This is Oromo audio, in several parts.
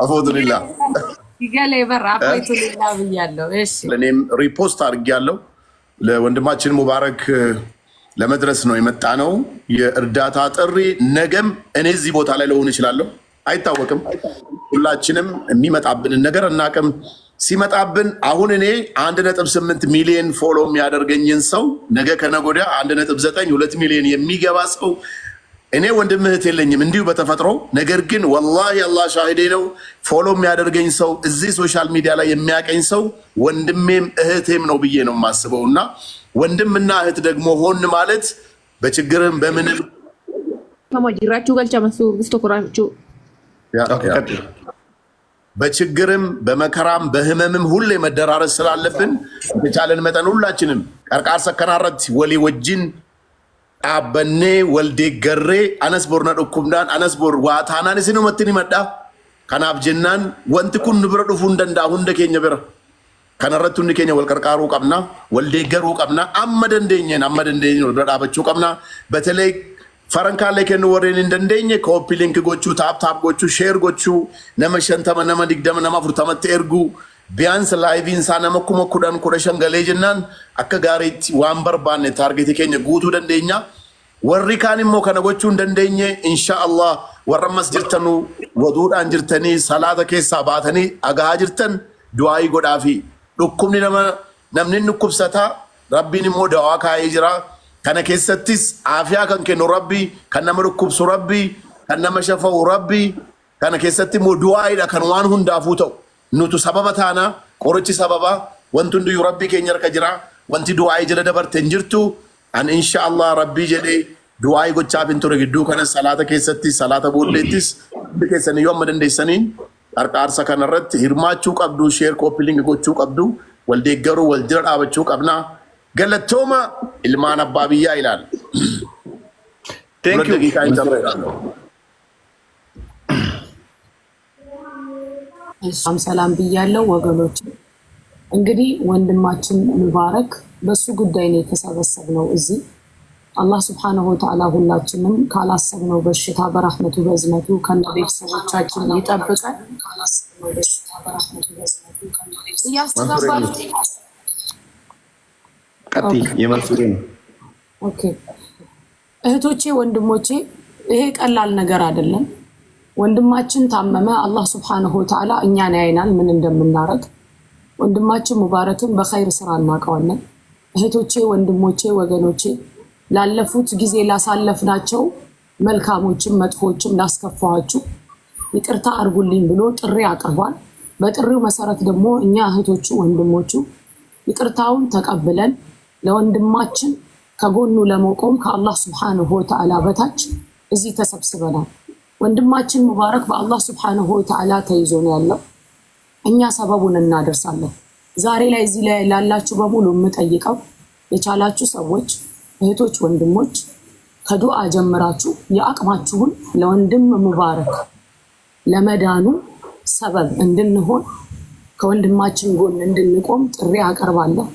አልሐምዱሊላህ ይገለ ይበራ አፈይቱሊላህ ብያለሁ። እሺ ለኔም ሪፖስት አድርጌያለሁ። ለወንድማችን ሙባረክ ለመድረስ ነው የመጣ ነው የእርዳታ ጥሪ። ነገም እኔ እዚህ ቦታ ላይ ልሆን እችላለሁ፣ አይታወቅም። ሁላችንም የሚመጣብንን ነገር እናቅም። ሲመጣብን አሁን እኔ 1.8 ሚሊዮን ፎሎ የሚያደርገኝን ሰው ነገ ከነገ ወዲያ 1.9 2 ሚሊዮን የሚገባ ሰው እኔ ወንድም እህት የለኝም እንዲሁ በተፈጥሮ። ነገር ግን ወላሂ አላህ ሻሂዴ ነው ፎሎ የሚያደርገኝ ሰው እዚህ ሶሻል ሚዲያ ላይ የሚያቀኝ ሰው ወንድሜም እህቴም ነው ብዬ ነው የማስበው። እና ወንድምና እህት ደግሞ ሆን ማለት በችግርም በምንም ከመጅራችሁ ገልቻመሱ ብስተኩራችሁ በችግርም በመከራም በህመምም ሁሌ መደራረስ ስላለብን የተቻለን መጠን ሁላችንም ቀርቃር ሰከናረት ወሊ ወጅን አበኔ ወልዴ ገሬ አነስቦር ነዱኩምዳን አነስቦር ዋታናን ሲኑ መትን ይመጣ ከናፍ ጀናን ወንቲ ኩን ብረ ዱፉ እንደንዳ ሁንደ ኬኛ ብረ ከነረቱ ንኬኛ ወልቀርቃሩ ቀብና ወልዴ ገሩ ቀብና አመደንደኘን ወዳባቹ ቀብና በተለይ ፈረንካ ላይ ከነ ወሬን እንደንደኘ ኮፒ ሊንክ ጎቹ ታፕ ጎቹ ሼር ጎቹ ነመሸንተመ ነመዲግደም ነማፍሩተመት ኤርጉ ቢያንስ ላይቭ ኢንሳን መኩመኩዳን ኩረሸን ገሌጅናን አከጋሪት ዋንበር ባነ ታርጌት ከኛ ጉቱ ደንደኛ ወሪካን ሞ ከነጎቹ እንደንደኘ ኢንሻአላህ ወረመስ ጅርተኑ ወዱዳን ጅርተኒ ሰላተ ከሳ ባተኒ አጋጅርተን ዱአይ ጎዳፊ ዱኩምኒ ነምኒ ንኩብሰታ ረቢን ሞ ዳዋ ካይጅራ ከነ ከሰትስ አፊያ ከንከ ኖ ረቢ ከነመ ንኩብሱ ረቢ ከነመ ሸፈው ረቢ ከነ ከሰት ሞ ዱአይ ዳ ከንዋን ሁንዳፉተው nutu sababa taana qorichi sababa wantu ndu rabbi keenya kajira wanti du'aa jala dabarte injirtu an inshallah rabbi jede du'aa gochaaf inture giddu kana salata keessatti salata boolleettis keessan yoo amma dandeessaniin qarqaarsa kanarratti hirmaachuu qabdu share copy link gochuu qabdu wal deeggaru wal jira dhaabachuu qabna galatooma ilmaan abbaa biyyaa ilaal. Thank you. ሰላም ብያለሁ ወገኖች። እንግዲህ ወንድማችን ሙባረክ በሱ ጉዳይ ነው የተሰበሰብነው እዚህ። አላህ Subhanahu Wa Ta'ala ሁላችንም ካላሰብነው በሽታ በረህመቱ በዝነቱ ከነቤተሰቦቻችን ይጠብቀን። እያስተጋባሉ ቀጥይ የመንሱሪ ነው። ኦኬ እህቶቼ ወንድሞቼ፣ ይሄ ቀላል ነገር አይደለም። ወንድማችን ታመመ። አላህ Subhanahu Wa Ta'ala እኛን ያይናል ምን እንደምናረግ። ወንድማችን ሙባረክን በኸይር ስራ እናቀዋለን። እህቶቼ ወንድሞቼ ወገኖቼ፣ ላለፉት ጊዜ ላሳለፍናቸው መልካሞችም መጥፎችም ላስከፋችሁ ይቅርታ አርጉልኝ ብሎ ጥሪ አቅርቧል። በጥሪው መሰረት ደግሞ እኛ እህቶቹ ወንድሞቹ ይቅርታውን ተቀብለን ለወንድማችን ከጎኑ ለመቆም ከአላህ Subhanahu Wa Ta'ala በታች እዚህ ተሰብስበናል። ወንድማችን ሙባረክ በአላህ Subhanahu Wa Ta'ala ተይዞ ነው ያለው። እኛ ሰበቡን እናደርሳለን። ዛሬ ላይ እዚህ ላይ ላላችሁ በሙሉ የምጠይቀው የቻላችሁ ሰዎች እህቶች ወንድሞች ከዱዓ ጀምራችሁ የአቅማችሁን ለወንድም ሙባረክ ለመዳኑ ሰበብ እንድንሆን ከወንድማችን ጎን እንድንቆም ጥሪ አቀርባለሁ።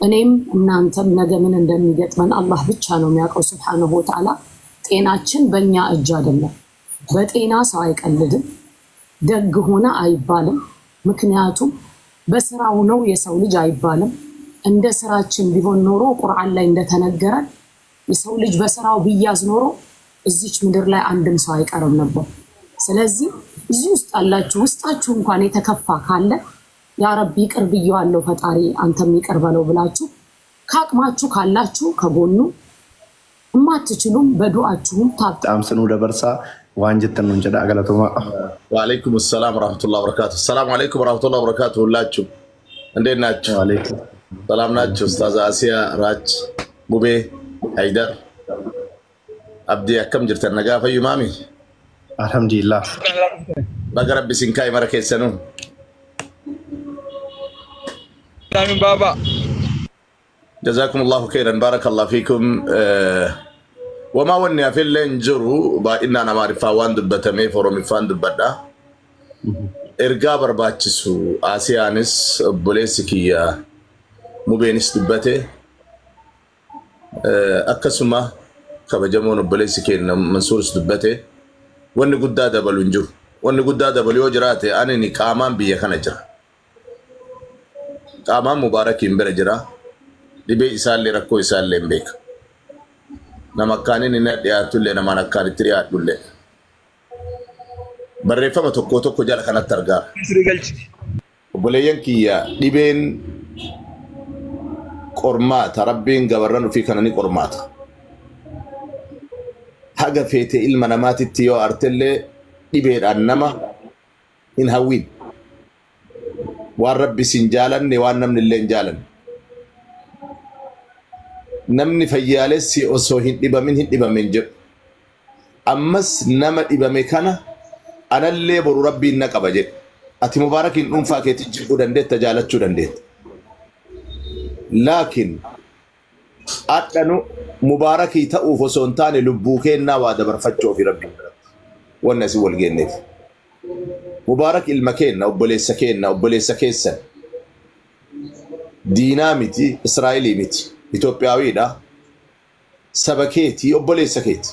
እኔም እናንተም ነገ ምን እንደሚገጥመን አላህ ብቻ ነው የሚያውቀው Subhanahu Wa Ta'ala። ጤናችን በእኛ እጅ አይደለም። በጤና ሰው አይቀልድም፣ ደግ ሆነ አይባልም። ምክንያቱም በስራው ነው የሰው ልጅ አይባልም። እንደ ስራችን ቢሆን ኖሮ ቁርአን ላይ እንደተነገረን የሰው ልጅ በስራው ቢያዝ ኖሮ እዚች ምድር ላይ አንድም ሰው አይቀርም ነበር። ስለዚህ እዚህ ውስጥ አላችሁ ውስጣችሁ እንኳን የተከፋ ካለ ያ ረቢ ይቅር ብየዋለሁ ፈጣሪ አንተም ይቅር በለው ብላችሁ ካቅማችሁ ካላችሁ ከጎኑ እማትችሉም በዱዓችሁም ታብጣም ስኑ ደበርሳ ዋንጀተን ነው እንጀዳ አገለቶማ ወአለይኩም ሰላም ወራህመቱላሂ ወበረካቱ። ሰላም አለይኩም ወራህመቱላሂ ወበረካቱ። ሁላችሁ እንዴት ናችሁ? ወአለይኩም ሰላም ናችሁ? ኡስታዝ አሲያ ራጅ ሙቤ ሃይደር አብዲ አከም ጅርተን ነጋ ፈዩ ማሚ አልሐምዱሊላህ በገረብ ሲንካይ መረከሰኑ አሚን ባባ جزاكم الله خيرا بارك الله فيكم وما وني في اللنجرو با إننا معرفة واند بتمي فروم فاند بدا إرجع برباتشسو آسيانس بوليسكيا مبينس دبته أكسما كبجمون بوليسكين منصور دبته ون قدادة بالونجو wanni guddaa dabaluu jiraate ani ni qaamaan biyya kana jira. Qaamaan Mubaarakiin bira jira. Dhibee isaallee rakkoo isaallee hin beeka. Nama akkaaniin inni dhiyaatullee namaan akkaanitti dhiyaatullee. Barreeffama tokko jala kanatti argaa. Obboleeyyan kiyya dhibeen qormaata rabbiin gabarran ofii kana ni qormaata. Haga feete ilma namaatitti yoo artellee dhibeedhaan nama hin hawwin. Waan rabbi sin jaalanne waan namni illee hin jaalanne. Namni fayyaalessi osoo hin dhibamin jedhu. Ammas nama dhibame kana anallee boru rabbiin na qaba jedhe. Ati Mubaarakiin dhuunfaa keetti jibbuu dandeetta jaalachuu dandeetta. Laakiin adhanu Mubaarakii ta'uuf osoo hin taane lubbuu kennaa waa dabarfachuu fi rabbiin biratti. Wanni asii wal geenneef. Mubaarak ilma kenna, obboleessa keessan. Diinaa miti, Israa'elii miti, Itoophiyaawidha. Saba keetii, obboleessa keeti.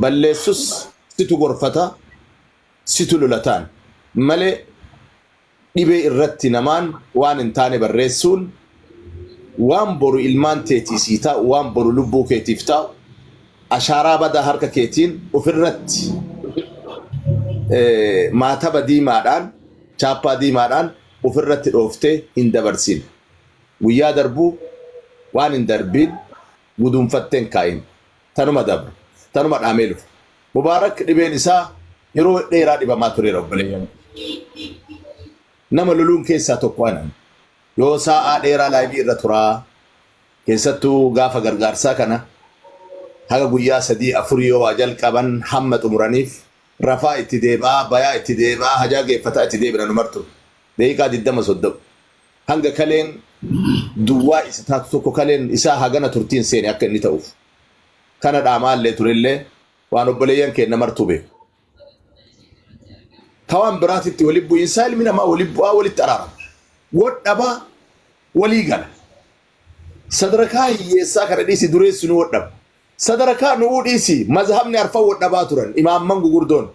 Balleessus situ gorfata, situ lolataan. Malee dhibee irratti namaan waan hin taane barreessuun waan boru ilmaan teetii ta'u, waan boru lubbuu keetiif ta'u, ashaaraa badaa harka keetiin ofirratti maataba diimaadhaan, chaappaa diimaadhaan ofirratti dhooftee hin dabarsin. Guyyaa darbuu waan hin darbiin guduunfatteen kaa'in. Tanuma dabru, tanuma dhaamee lufu. Mubaarak dhibeen isaa yeroo dheeraa dhibamaa tureera obboleeyyan. Nama loluun keessaa tokko anan. Yoo sa'aa dheeraa laayivii irra turaa keessattuu gaafa gargaarsaa kana haga guyyaa 3-4 yoo waa jalqaban hamma xumuraniif rafaa itti deebaa, bayaa itti deebaa, hajaa geeffataa itti deebina numartu. Daqiiqaa 20-30. Hanga kaleen duwwaa isa taatu tokko kaleen isaa hagana turtiin seene akka inni ta'uuf. Kana dhaamaallee turellee waan obboleeyyan keenya martuu beeku. Tawaan biraatitti waliin bu'iinsaa ilmi namaa waliin bu'aa walitti araarama. Wodhabaa walii gala. Sadarkaa hiyyeessaa kana dhiisi dureessu nu wodhaba. Sadarkaa nu dhiisi mazhabni arfan wodhabaa turan imaamman gugurdoon.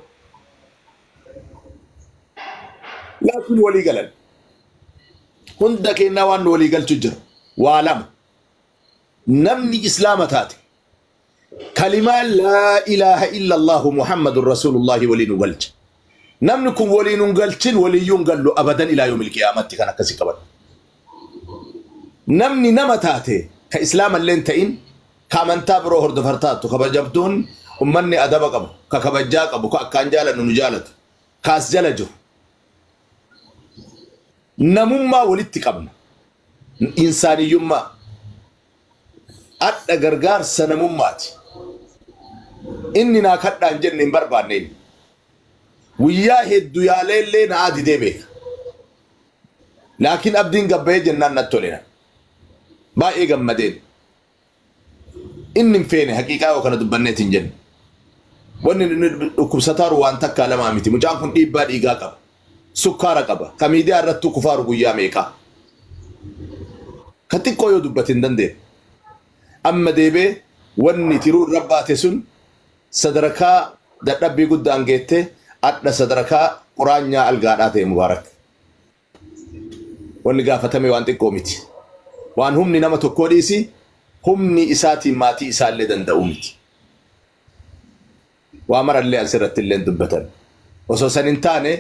Laakiin walii galan. Hunda kennaa waan walii galchu jira. Waa lama. Namni islaama taate. Kalimaan laa ilaaha illallahu Muhammadun Rasuulullaahi waliin nu galcha. Namni kun waliin nu galchin waliyyuun gallu abadan ilaa yoomil qiyaamatti kan akkasi qaban. Namni nama taate ka islaamallee ta'in ka amantaa biroo hordofartaattu kabajabduun ummanni adaba qabu ka kabajaa qabu ka akkaan jaalannu nu jaalatu kaas jala jiru. Namummaa walitti qabna. Insaaniyyummaa. Adda gargaarsa namummaati. Inni naa kadhaan jenne hin barbaanneen. Guyyaa hedduu yaaleellee na adidee beeka. Laakiin abdiin gabbayee jennaan natti tolena. Baay'ee gammadeen. Inni hin feene haqiiqaa yoo kana dubbanneetiin jenne. Wanni dhukkubsataaru waan takkaa lamaa miti. Mucaan kun dhiibbaa dhiigaa qaba. Sukkaara qaba. Ka miidiyaa irratti kufaaru guyyaa meeqaa. Ka xiqqoo yoo dubbate hin dandeenye. Amma deebee wanni tiruu irra baate sun sadarkaa dadhabbii guddaan geette adda sadarkaa quraanyaa algaadhaa ta'e Mubaarak. Wanni gaafatame waan xiqqoo miti. Waan humni nama tokkoo dhiisi humni isaatiin maatii isaallee danda'u miti. Waa marallee asirratti illee dubbatan. Osoo san hin taane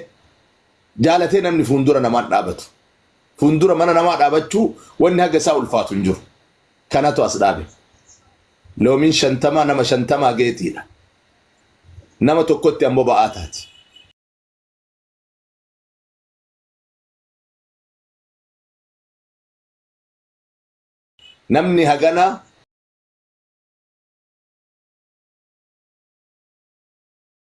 jaalatee namni fuuldura namaan dhaabatu. Fuuldura mana namaa dhaabachuu wanni haga isaa ulfaatu hin jiru. Kanatu as dhaabe. Loomiin 50 nama 50 geetiidha. Nama tokkotti ammoo ba'aa taati. Namni hagana